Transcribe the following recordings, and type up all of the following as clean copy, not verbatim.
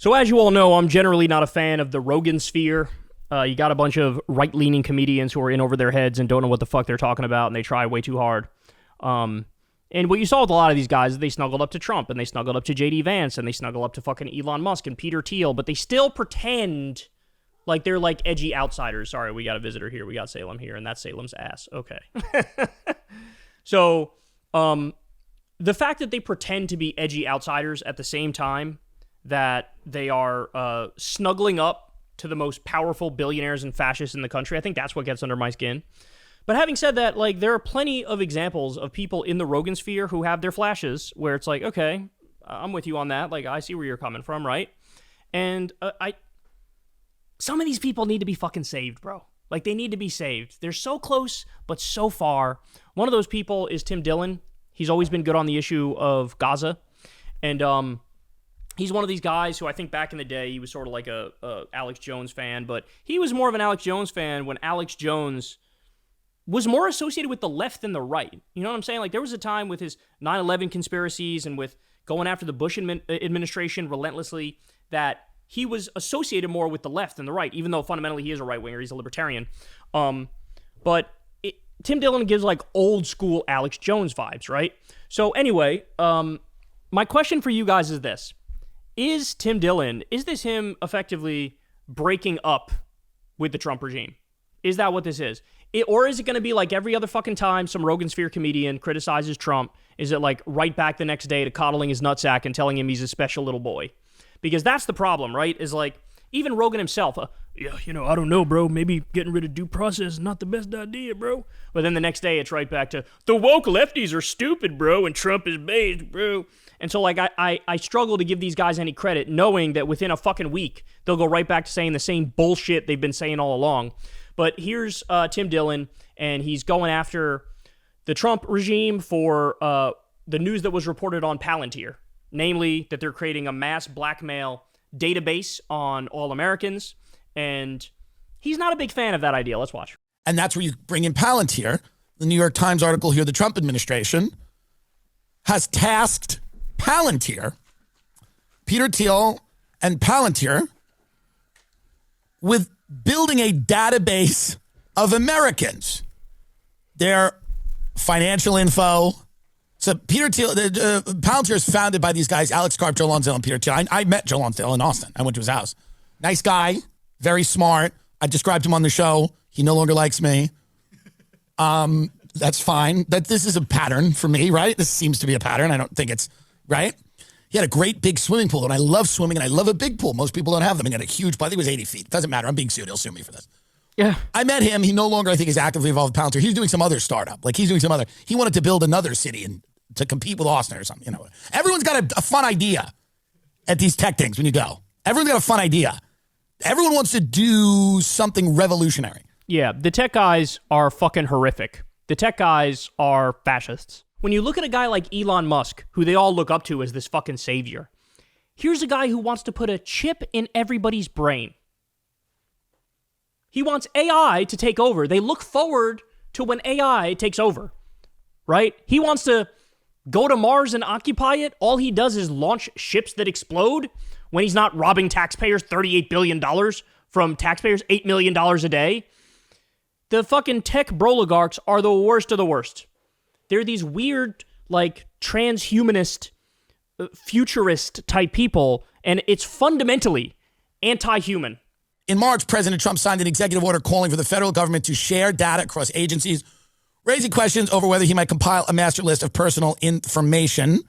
So as you all know, I'm generally not a fan of the Rogan sphere. You got a bunch of right-leaning comedians who are in over their heads and don't know what the fuck they're talking about, and they try way too hard. And what you saw with a lot of these guys is they snuggled up to Trump, and they snuggled up to J.D. Vance, and they snuggle up to fucking Elon Musk and Peter Thiel, but they still pretend like they're like edgy outsiders. Sorry, we got a visitor here. We got Salem here, and that's Salem's ass. Okay. So, the fact that they pretend to be edgy outsiders at the same time that they are snuggling up to the most powerful billionaires and fascists in the country, I think that's what gets under my skin. But having said that, like, there are plenty of examples of people in the Rogan sphere who have their flashes where it's like, okay, I'm with you on that. Like, I see where you're coming from, right? And some of these people need to be fucking saved, bro. Like, they need to be saved. They're so close, but so far. One of those people is Tim Dillon. He's always been good on the issue of Gaza. And he's one of these guys who I think back in the day, he was sort of like a Alex Jones fan, but he was more of an Alex Jones fan when Alex Jones was more associated with the left than the right. You know what I'm saying? Like, there was a time with his 9/11 conspiracies and with going after the Bush administration relentlessly that he was associated more with the left than the right, even though fundamentally he is a right-winger. He's a libertarian. But Tim Dillon gives like old school Alex Jones vibes, right? So anyway, my question for you guys is this. Is Tim Dillon, is this him effectively breaking up with the Trump regime? Is that what this is? Or is it going to be like every other fucking time some Rogan Sphere comedian criticizes Trump, is it like right back the next day to coddling his nutsack and telling him he's a special little boy? Because that's the problem, right? Is like, even Rogan himself, yeah, you know, I don't know, bro. Maybe getting rid of due process is not the best idea, bro. But then the next day, it's right back to, the woke lefties are stupid, bro, and Trump is based, bro. And so, like, I struggle to give these guys any credit, knowing that within a fucking week, they'll go right back to saying the same bullshit they've been saying all along. But here's Tim Dillon, and he's going after the Trump regime for the news that was reported on Palantir, namely that they're creating a mass blackmail database on all Americans, and he's not a big fan of that idea. Let's watch. And that's where you bring in Palantir. The New York Times article here, the Trump administration has tasked Palantir, Peter Thiel and Palantir, with building a database of Americans, their financial info. So Peter Thiel, Palantir is founded by these guys, Alex Karp, Joe Lonsdale, and Peter Thiel. I met Joe Lonsdale in Austin. I went to his house. Nice guy, very smart. I described him on the show. He no longer likes me. That's fine. This is a pattern for me, right? This seems to be a pattern. I don't think it's, right? He had a great big swimming pool, and I love swimming, and I love a big pool. Most people don't have them. He had a huge pool. I think it was 80 feet. Doesn't matter. I'm being sued. He'll sue me for this. Yeah. I met him. He no longer, I think, is actively involved with Palantir. He's doing some other startup. Like, he wanted to build another city and to compete with Austin or something. You know, everyone's got a fun idea at these tech things when you go. Everyone's got a fun idea. Everyone wants to do something revolutionary. Yeah, the tech guys are fucking horrific. The tech guys are fascists. When you look at a guy like Elon Musk, who they all look up to as this fucking savior, here's a guy who wants to put a chip in everybody's brain. He wants AI to take over. They look forward to when AI takes over, right? He wants to go to Mars and occupy it. All he does is launch ships that explode when he's not robbing taxpayers $38 billion from taxpayers, $8 million a day. The fucking tech broligarchs are the worst of the worst. They're these weird, like, transhumanist, futurist type people, and it's fundamentally anti-human. In March, President Trump signed an executive order calling for the federal government to share data across agencies, raising questions over whether he might compile a master list of personal information.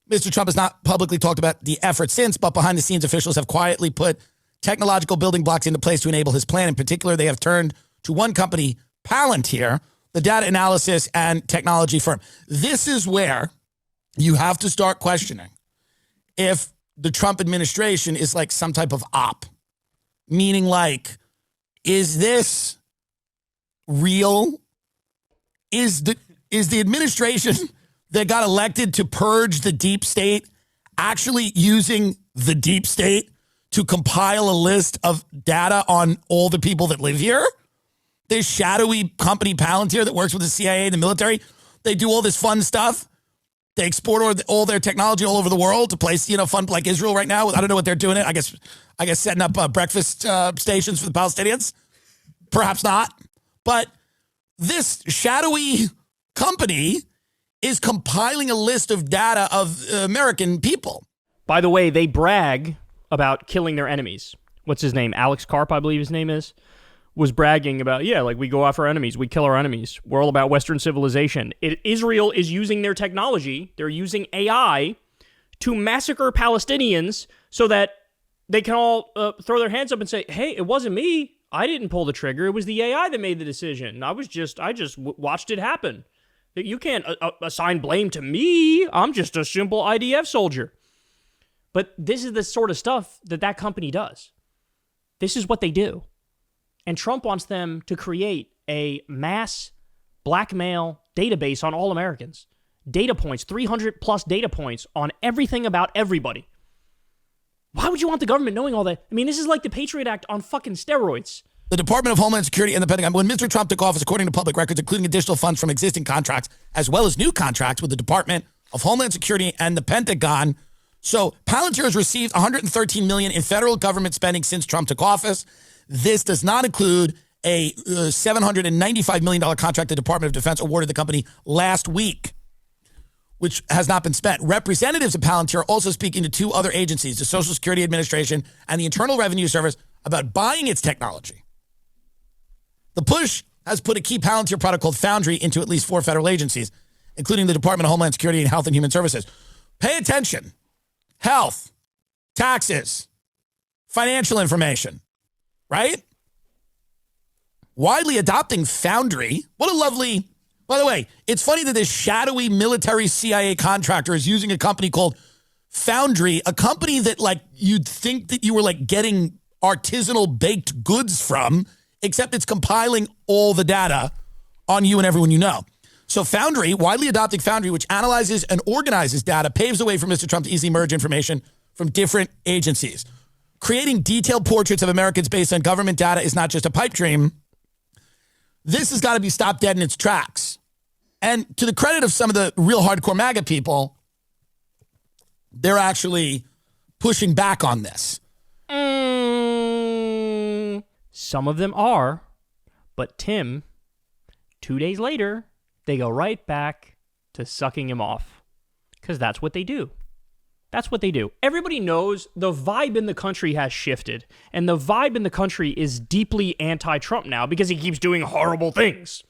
Mr. Trump has not publicly talked about the effort since, but behind the scenes, officials have quietly put technological building blocks into place to enable his plan. In particular, they have turned to one company, Palantir, the data analysis and technology firm. This is where you have to start questioning if the Trump administration is like some type of op, meaning like, is this real? Is the administration that got elected to purge the deep state actually using the deep state to compile a list of data on all the people that live here? This shadowy company Palantir that works with the CIA and the military, they do all this fun stuff. They export all their technology all over the world to place, fun like Israel right now. I don't know what they're doing. I guess setting up breakfast stations for the Palestinians. Perhaps not. But this shadowy company is compiling a list of data of American people. By the way, they brag about killing their enemies. What's his name? Alex Karp, I believe his name is. Was bragging about, we go after our enemies, we kill our enemies. We're all about Western civilization. Israel is using their technology, they're using AI to massacre Palestinians so that they can all throw their hands up and say, hey, it wasn't me. I didn't pull the trigger. It was the AI that made the decision. I just watched it happen. You can't assign blame to me. I'm just a simple IDF soldier. But this is the sort of stuff that company does. This is what they do. And Trump wants them to create a mass blackmail database on all Americans. Data points, 300 plus data points on everything about everybody. Why would you want the government knowing all that? I mean, this is like the Patriot Act on fucking steroids. The Department of Homeland Security and the Pentagon, when Mr. Trump took office, according to public records, including additional funds from existing contracts, as well as new contracts with the Department of Homeland Security and the Pentagon. So Palantir has received $113 million in federal government spending since Trump took office. This does not include a $795 million contract the Department of Defense awarded the company last week, which has not been spent. Representatives of Palantir are also speaking to two other agencies, the Social Security Administration and the Internal Revenue Service, about buying its technology. The push has put a key Palantir product called Foundry into at least 4 federal agencies, including the Department of Homeland Security and Health and Human Services. Pay attention. Health, taxes, financial information. Right? Widely adopting Foundry. What a lovely... By the way, it's funny that this shadowy military CIA contractor is using a company called Foundry, a company that, you'd think that you were, getting artisanal baked goods from, except it's compiling all the data on you and everyone you know. So Foundry, widely adopting Foundry, which analyzes and organizes data, paves the way for Mr. Trump to easily merge information from different agencies. Creating detailed portraits of Americans based on government data is not just a pipe dream. This has got to be stopped dead in its tracks. And to the credit of some of the real hardcore MAGA people, they're actually pushing back on this. Some of them are, but Tim, 2 days later, they go right back to sucking him off. Because that's what they do. That's what they do. Everybody knows the vibe in the country has shifted, and the vibe in the country is deeply anti-Trump now because he keeps doing horrible things.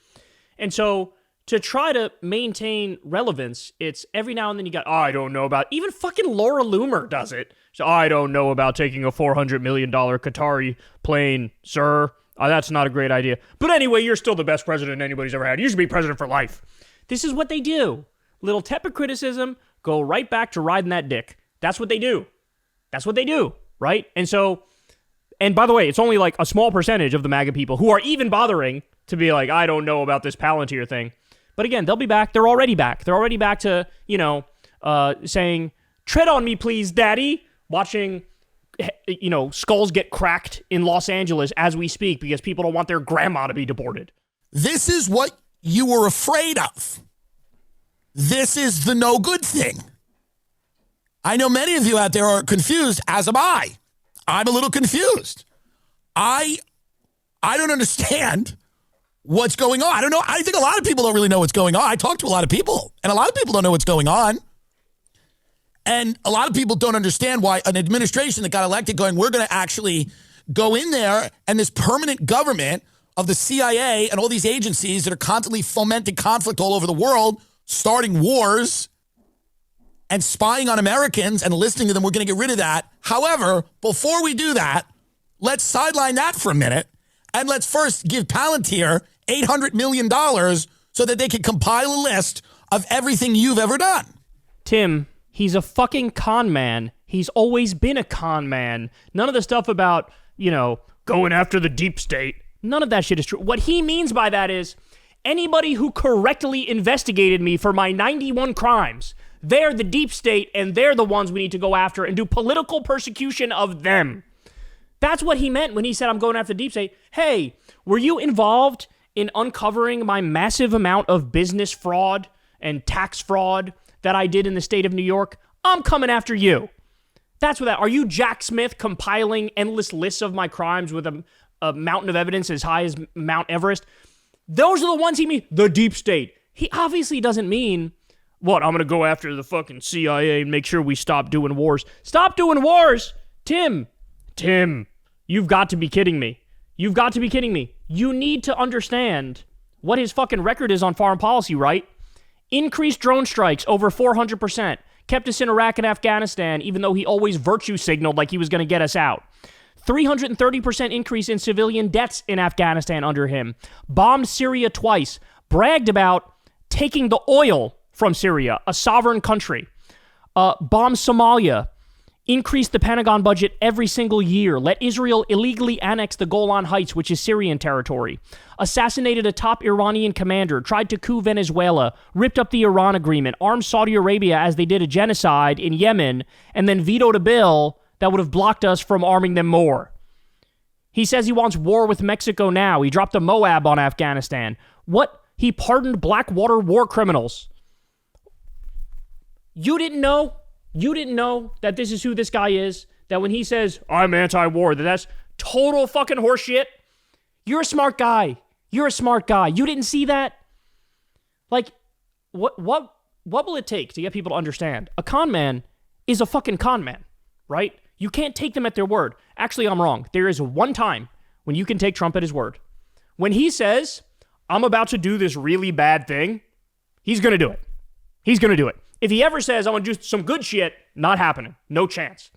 And so to try to maintain relevance, it's every now and then you got, I don't know about, even fucking Laura Loomer does it. So I don't know about taking a $400 million Qatari plane, sir. That's not a great idea. But anyway, you're still the best president anybody's ever had. You should be president for life. This is what they do. Little tepid criticism, go right back to riding that dick. That's what they do. That's what they do, right? And so, and by the way, it's only a small percentage of the MAGA people who are even bothering to be I don't know about this Palantir thing. But again, they'll be back. They're already back. They're already back to, saying, tread on me, please, daddy. Watching, skulls get cracked in Los Angeles as we speak because people don't want their grandma to be deported. This is what you were afraid of. This is the no good thing. I know many of you out there are confused, as am I. I'm a little confused. I don't understand what's going on. I don't know. I think a lot of people don't really know what's going on. I talk to a lot of people, and a lot of people don't know what's going on. And a lot of people don't understand why an administration that got elected going, we're going to actually go in there, and this permanent government of the CIA and all these agencies that are constantly fomenting conflict all over the world, starting wars and spying on Americans and listening to them, we're going to get rid of that. However, before we do that, let's sideline that for a minute, and let's first give Palantir $800 million so that they can compile a list of everything you've ever done. Tim, he's a fucking con man. He's always been a con man. None of the stuff about, going after the deep state. None of that shit is true. What he means by that is anybody who correctly investigated me for my 91 crimes, they're the deep state, and they're the ones we need to go after and do political persecution of them. That's what he meant when he said, I'm going after the deep state. Hey, were you involved in uncovering my massive amount of business fraud and tax fraud that I did in the state of New York, I'm coming after you. That's what that. Are you Jack Smith compiling endless lists of my crimes with a mountain of evidence as high as Mount Everest? Those are the ones he means. The deep state. He obviously doesn't mean, what, I'm going to go after the fucking CIA and make sure we stop doing wars. Stop doing wars! Tim, you've got to be kidding me. You've got to be kidding me. You need to understand what his fucking record is on foreign policy, right? Increased drone strikes over 400%. Kept us in Iraq and Afghanistan, even though he always virtue signaled like he was going to get us out. 330% increase in civilian deaths in Afghanistan under him. Bombed Syria twice. Bragged about taking the oil from Syria, a sovereign country. Bombed Somalia. Increased the Pentagon budget every single year. Let Israel illegally annex the Golan Heights, which is Syrian territory. Assassinated a top Iranian commander. Tried to coup Venezuela. Ripped up the Iran agreement. Armed Saudi Arabia as they did a genocide in Yemen. And then vetoed a bill that would have blocked us from arming them more. He says he wants war with Mexico now. He dropped a Moab on Afghanistan. What? He pardoned Blackwater war criminals. You didn't know? You didn't know that this is who this guy is? That when he says, I'm anti-war, that's total fucking horseshit? You're a smart guy. You're a smart guy. You didn't see that? Like, what will it take to get people to understand? A con man is a fucking con man, right? You can't take them at their word. Actually, I'm wrong. There is one time when you can take Trump at his word. When he says, I'm about to do this really bad thing, he's going to do it. He's going to do it. If he ever says, I'm going to do some good shit, not happening. No chance.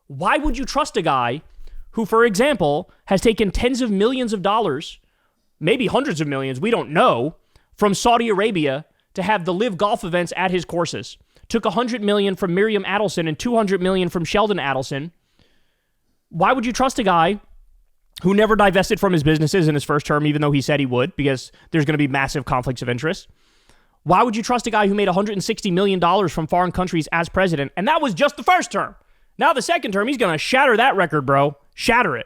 Why would you trust a guy who, for example, has taken tens of millions of dollars, maybe hundreds of millions, we don't know, from Saudi Arabia to have the live golf events at his courses? Took $100 million from Miriam Adelson and $200 million from Sheldon Adelson. Why would you trust a guy who never divested from his businesses in his first term, even though he said he would, because there's going to be massive conflicts of interest? Why would you trust a guy who made $160 million from foreign countries as president? And that was just the first term. Now the second term, he's going to shatter that record, bro. Shatter it.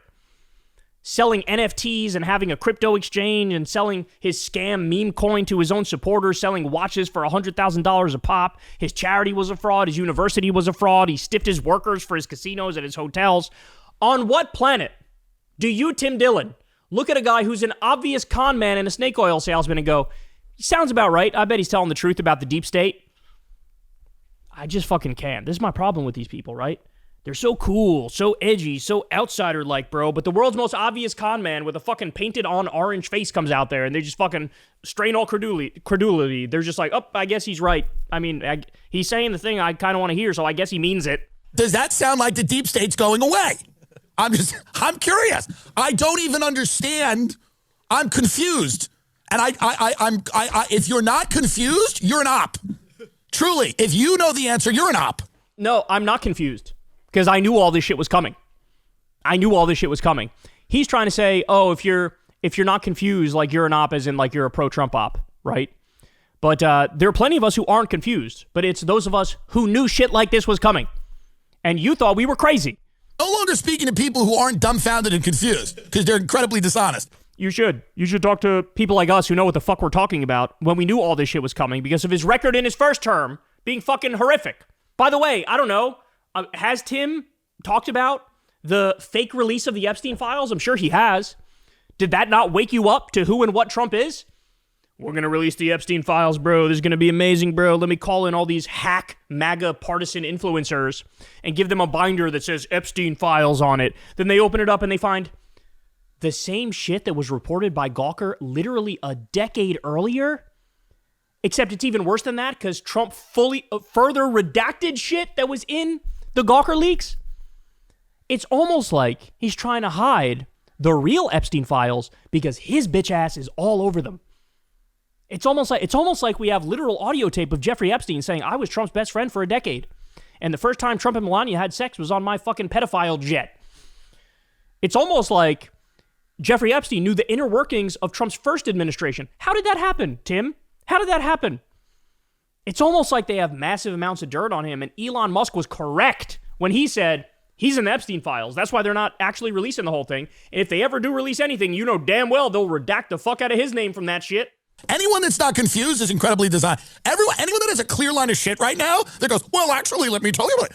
Selling NFTs and having a crypto exchange and selling his scam meme coin to his own supporters, selling watches for $100,000 a pop. His charity was a fraud. His university was a fraud. He stiffed his workers for his casinos and his hotels. On what planet do you, Tim Dillon, look at a guy who's an obvious con man and a snake oil salesman and go, he sounds about right. I bet he's telling the truth about the deep state. I just fucking can't. This is my problem with these people, right? They're so cool, so edgy, so outsider-like, bro. But the world's most obvious con man with a fucking painted-on orange face comes out there, and they just fucking strain all credulity. They're just like, oh, I guess he's right. I mean, he's saying the thing I kind of want to hear, so I guess he means it. Does that sound like the deep state's going away? I'm curious. I don't even understand. I'm confused. And if you're not confused, you're an op. Truly, if you know the answer, you're an op. No, I'm not confused because I knew all this shit was coming. He's trying to say, oh, if you're not confused, like you're an op as in like you're a pro-Trump op, right? But there are plenty of us who aren't confused, but it's those of us who knew shit like this was coming. And you thought we were crazy. No longer speaking to people who aren't dumbfounded and confused because they're incredibly dishonest. You should talk to people like us who know what the fuck we're talking about when we knew all this shit was coming because of his record in his first term being fucking horrific. By the way, I don't know. Has Tim talked about the fake release of the Epstein files? I'm sure he has. Did that not wake you up to who and what Trump is? We're going to release the Epstein files, bro. This is going to be amazing, bro. Let me call in all these hack MAGA partisan influencers and give them a binder that says Epstein files on it. Then they open it up and they find the same shit that was reported by Gawker literally a decade earlier, except it's even worse than that because Trump further redacted shit that was in the Gawker leaks. It's almost like he's trying to hide the real Epstein files because his bitch ass is all over them. It's almost like we have literal audio tape of Jeffrey Epstein saying, I was Trump's best friend for a decade. And the first time Trump and Melania had sex was on my fucking pedophile jet. It's almost like Jeffrey Epstein knew the inner workings of Trump's first administration. How did that happen, Tim? How did that happen? It's almost like they have massive amounts of dirt on him, and Elon Musk was correct when he said he's in the Epstein files. That's why they're not actually releasing the whole thing. And if they ever do release anything, you know damn well they'll redact the fuck out of his name from that shit. Anyone that's not confused is incredibly designed. Anyone that has a clear line of shit right now that goes, well, actually, let me tell you what.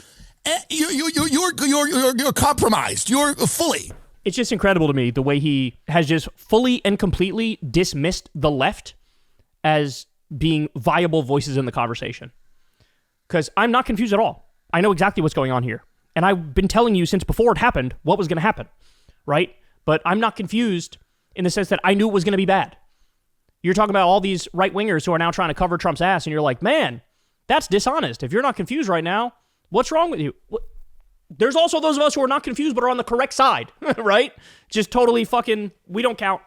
You're compromised. You're fully. It's just incredible to me the way he has just fully and completely dismissed the left as being viable voices in the conversation. Because I'm not confused at all. I know exactly what's going on here. And I've been telling you since before it happened what was going to happen, right? But I'm not confused in the sense that I knew it was going to be bad. You're talking about all these right-wingers who are now trying to cover Trump's ass, and you're like, man, that's dishonest. If you're not confused right now, what's wrong with you? There's also those of us who are not confused but are on the correct side, right? Just totally fucking, we don't count.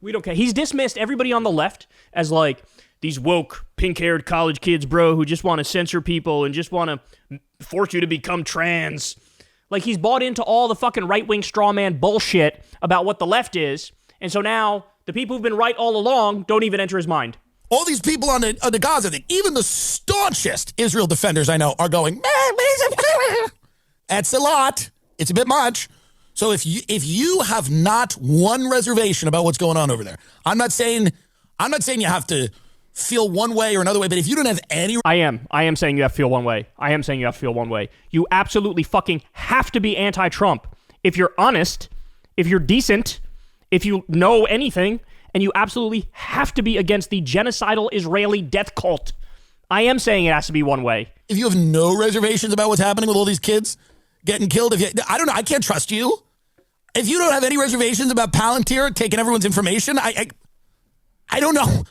We don't care. He's dismissed everybody on the left as like these woke, pink-haired college kids, bro, who just want to censor people and just want to force you to become trans. Like, he's bought into all the fucking right-wing straw man bullshit about what the left is, and so now the people who've been right all along don't even enter his mind. All these people on the Gaza thing, even the staunchest Israel defenders I know are going, that's a lot. It's a bit much. So if you have not one reservation about what's going on over there, I'm not saying you have to feel one way or another way, but if you don't have any... I am saying you have to feel one way. I am saying you have to feel one way. You absolutely fucking have to be anti-Trump. If you're honest, if you're decent, if you know anything, and you absolutely have to be against the genocidal Israeli death cult. I am saying it has to be one way. If you have no reservations about what's happening with all these kids getting killed, I don't know, I can't trust you. If you don't have any reservations about Palantir taking everyone's information, I don't know.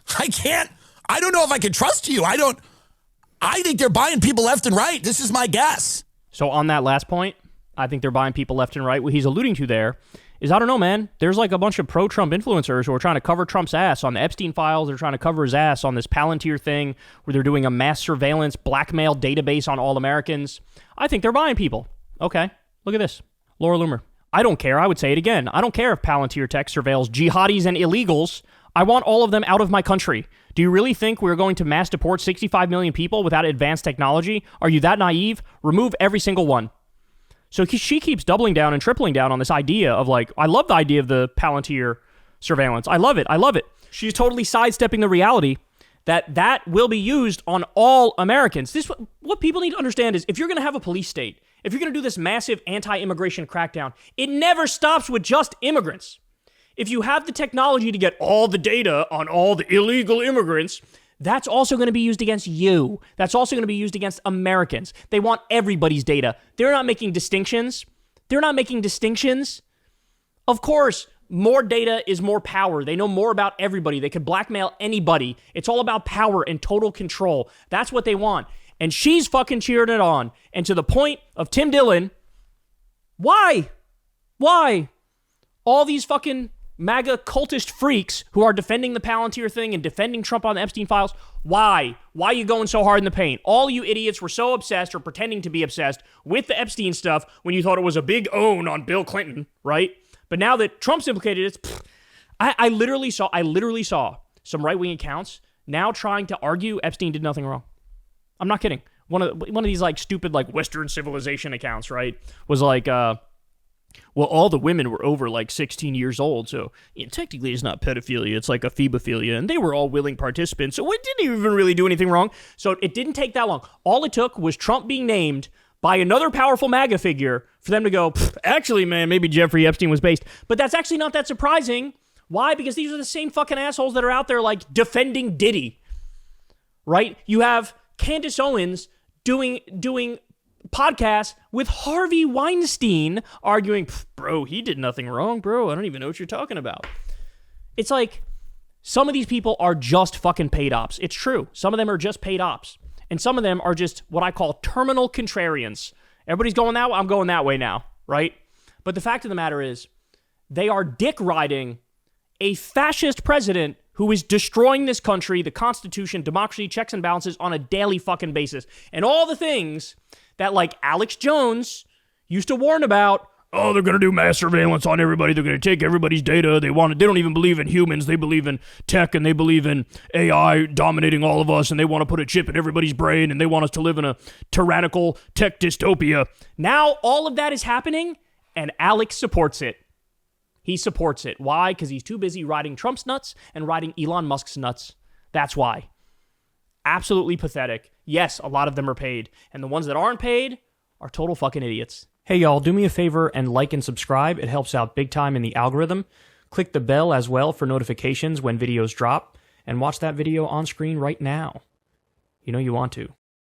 I don't know if I can trust you. I think they're buying people left and right. This is my guess. So on that last point, I think they're buying people left and right. What he's alluding to there is, I don't know, man. There's like a bunch of pro-Trump influencers who are trying to cover Trump's ass on the Epstein files. They're trying to cover his ass on this Palantir thing where they're doing a mass surveillance blackmail database on all Americans. I think they're buying people. Okay, look at this. Laura Loomer. I don't care. I would say it again. I don't care if Palantir Tech surveils jihadis and illegals. I want all of them out of my country. Do you really think we're going to mass deport 65 million people without advanced technology? Are you that naive? Remove every single one. So she keeps doubling down and tripling down on this idea of like, I love the idea of the Palantir surveillance. I love it. I love it. She's totally sidestepping the reality that will be used on all Americans. What people need to understand is, if you're going to have a police state, if you're going to do this massive anti-immigration crackdown, it never stops with just immigrants. If you have the technology to get all the data on all the illegal immigrants, that's also going to be used against you. That's also going to be used against Americans. They want everybody's data. They're not making distinctions. Of course, more data is more power. They know more about everybody. They could blackmail anybody. It's all about power and total control. That's what they want. And she's fucking cheering it on. And to the point of Tim Dillon, why? All these fucking MAGA cultist freaks who are defending the Palantir thing and defending Trump on the Epstein files, why? Why are you going so hard in the paint? All you idiots were so obsessed, or pretending to be obsessed, with the Epstein stuff when you thought it was a big own on Bill Clinton, right? But now that Trump's implicated, I literally saw some right-wing accounts now trying to argue Epstein did nothing wrong. I'm not kidding. One of these like stupid like Western civilization accounts, right, was like, well, all the women were over like 16 years old, so technically it's not pedophilia, it's like a phebophilia, and they were all willing participants, so it didn't even really do anything wrong. So it didn't take that long. All it took was Trump being named by another powerful MAGA figure for them to go, actually, man, maybe Jeffrey Epstein was based. But that's actually not that surprising. Why? Because these are the same fucking assholes that are out there like defending Diddy, right? You have Candace Owens doing podcasts with Harvey Weinstein arguing, bro, he did nothing wrong, bro. I don't even know what you're talking about. It's like, some of these people are just fucking paid ops. It's true. Some of them are just paid ops. And some of them are just what I call terminal contrarians. Everybody's going that way. I'm going that way now, right? But the fact of the matter is, they are dick riding a fascist president who is destroying this country, the Constitution, democracy, checks and balances on a daily fucking basis. And all the things that like Alex Jones used to warn about. Oh, they're going to do mass surveillance on everybody. They're going to take everybody's data. They don't even believe in humans. They believe in tech, and they believe in AI dominating all of us, and they want to put a chip in everybody's brain, and they want us to live in a tyrannical tech dystopia. Now all of that is happening, and Alex supports it. He supports it. Why? Because he's too busy riding Trump's nuts and riding Elon Musk's nuts. That's why. Absolutely pathetic. Yes, a lot of them are paid. And the ones that aren't paid are total fucking idiots. Hey y'all, do me a favor and like and subscribe. It helps out big time in the algorithm. Click the bell as well for notifications when videos drop. And watch that video on screen right now. You know you want to.